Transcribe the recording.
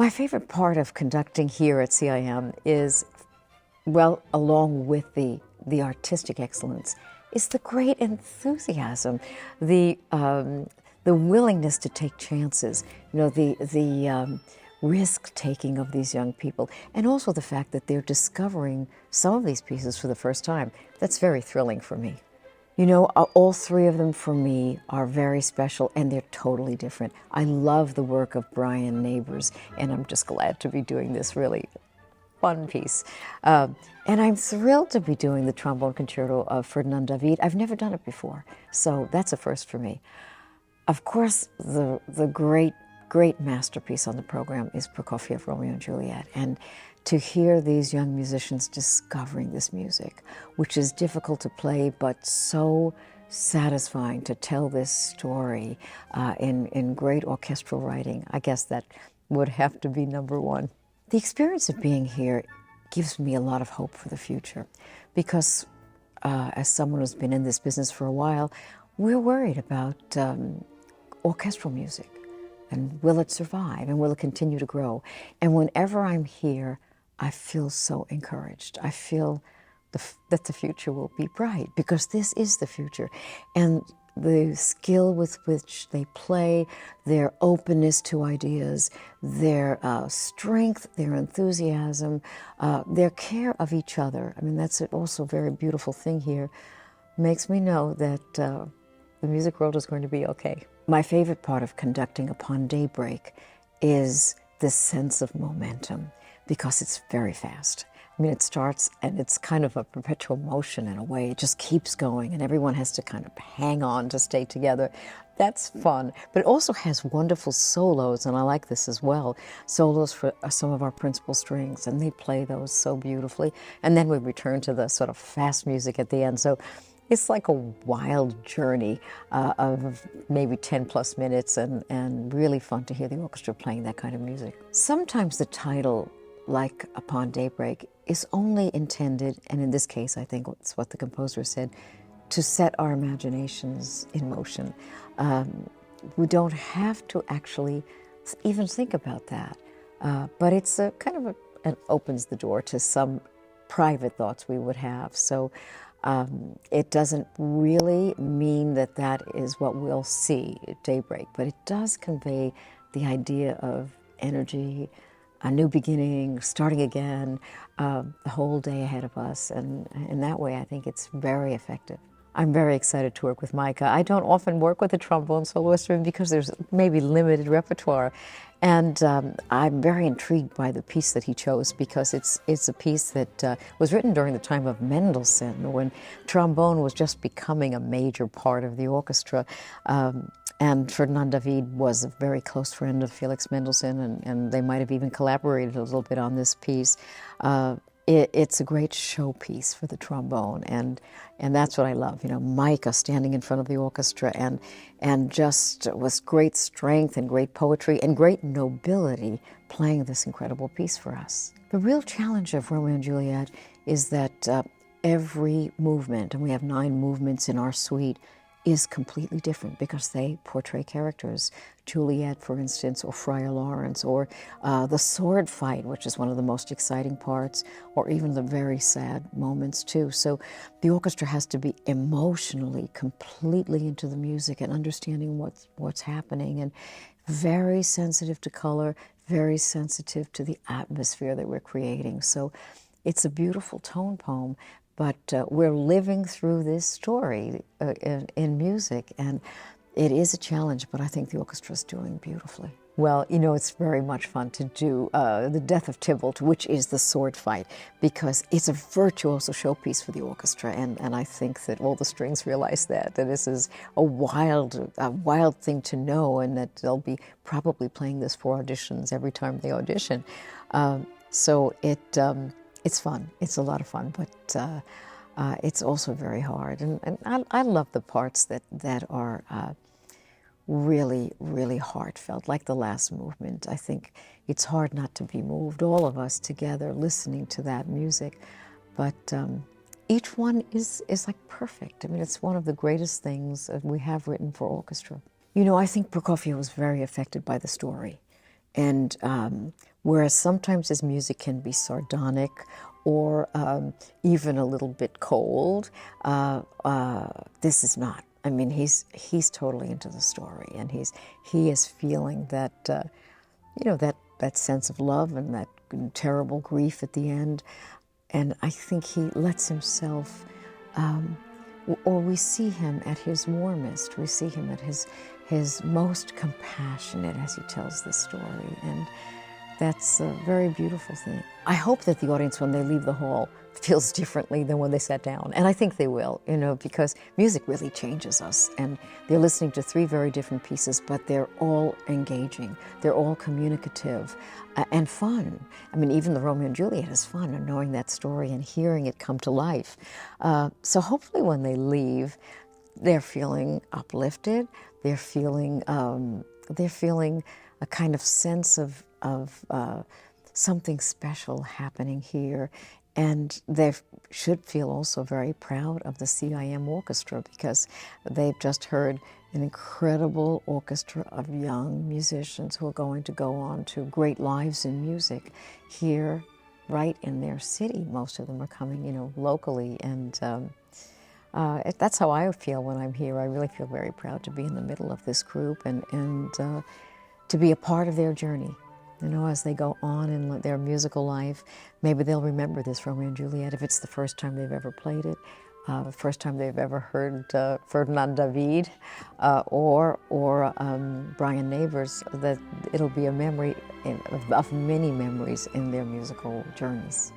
My favorite part of conducting here at CIM is, well, along with the artistic excellence, is the great enthusiasm, the willingness to take chances, you know, the risk-taking of these young people, and also the fact that they're discovering some of these pieces for the first time. That's very thrilling for me. You know, all three of them for me are very special, and they're totally different. I love the work of Brian Neighbors, and I'm just glad to be doing this really fun piece. And I'm thrilled to be doing the trombone concerto of Ferdinand David. I've never done it before, so that's a first for me. Of course, the great masterpiece on the program is Prokofiev, Romeo and Juliet. And to hear these young musicians discovering this music, which is difficult to play, but so satisfying to tell this story in great orchestral writing, I guess that would have to be number one. The experience of being here gives me a lot of hope for the future because as someone who's been in this business for a while, we're worried about orchestral music. And will it survive? And will it continue to grow? And whenever I'm here, I feel so encouraged. I feel that the future will be bright because this is the future. And the skill with which they play, their openness to ideas, their strength, their enthusiasm, their care of each other. I mean, that's also a very beautiful thing here. Makes me know that the music world is going to be okay. My favorite part of conducting Upon Daybreak is this sense of momentum because it's very fast. I mean, it starts and it's kind of a perpetual motion in a way. It just keeps going and everyone has to kind of hang on to stay together. That's fun, but it also has wonderful solos, and I like this as well. Solos for some of our principal strings, and they play those so beautifully. And then we return to the sort of fast music at the end. So it's like a wild journey of maybe 10 plus minutes and really fun to hear the orchestra playing that kind of music. Sometimes the title, like Upon Daybreak, is only intended, and in this case I think it's what the composer said, to set our imaginations in motion. We don't have to actually even think about that, but it's a kind of it opens the door to some private thoughts we would have. So it doesn't really mean that that is what we'll see at daybreak, but it does convey the idea of energy, a new beginning, starting again, the whole day ahead of us, and in that way I think it's very effective. I'm very excited to work with Micah. I don't often work with a trombone soloist because there's maybe limited repertoire. And I'm very intrigued by the piece that he chose because it's a piece that was written during the time of Mendelssohn, when trombone was just becoming a major part of the orchestra. And Ferdinand David was a very close friend of Felix Mendelssohn, and they might have even collaborated a little bit on this piece. It's a great showpiece for the trombone, and that's what I love. You know, Micah standing in front of the orchestra and just with great strength and great poetry and great nobility playing this incredible piece for us. The real challenge of Romeo and Juliet is that every movement, and we have 9 movements in our suite, is completely different because they portray characters. Juliet, for instance, or Friar Lawrence, or the sword fight, which is one of the most exciting parts, or even the very sad moments too. So the orchestra has to be emotionally completely into the music and understanding what's happening, and very sensitive to color, very sensitive to the atmosphere that we're creating. So it's a beautiful tone poem, but we're living through this story in music, and it is a challenge, but I think the orchestra is doing beautifully. Well, you know, it's very much fun to do The Death of Tybalt, which is the sword fight, because it's a virtuoso showpiece for the orchestra, and I think that all the strings realize that this is a wild thing to know, and that they'll be probably playing this for auditions every time they audition. So it's fun. It's a lot of fun, but it's also very hard. And I love the parts that are really, really heartfelt, like the last movement. I think it's hard not to be moved, all of us together listening to that music. But each one is like perfect. I mean, it's one of the greatest things that we have written for orchestra. You know, I think Prokofiev was very affected by the story. And whereas sometimes his music can be sardonic or even a little bit cold. This is not. I mean, he's totally into the story, and he is feeling that that sense of love and that terrible grief at the end. And I think he lets himself, or we see him at his warmest. We see him at his most compassionate as he tells the story, and that's a very beautiful thing. I hope that the audience, when they leave the hall, feels differently than when they sat down. And I think they will, because music really changes us. And they're listening to 3 very different pieces, but they're all engaging. They're all communicative and fun. I mean, even the Romeo and Juliet is fun, and knowing that story and hearing it come to life. So hopefully when they leave, they're feeling uplifted. They're feeling a kind of sense of something special happening here. And they should feel also very proud of the CIM orchestra, because they've just heard an incredible orchestra of young musicians who are going to go on to great lives in music here, right in their city. Most of them are coming, locally, and that's how I feel when I'm here. I really feel very proud to be in the middle of this group and to be a part of their journey. As they go on in their musical life, maybe they'll remember this Romeo and Juliet if it's the first time they've ever played it, the first time they've ever heard Ferdinand David or Brian Neighbors, that it'll be a memory of many memories in their musical journeys.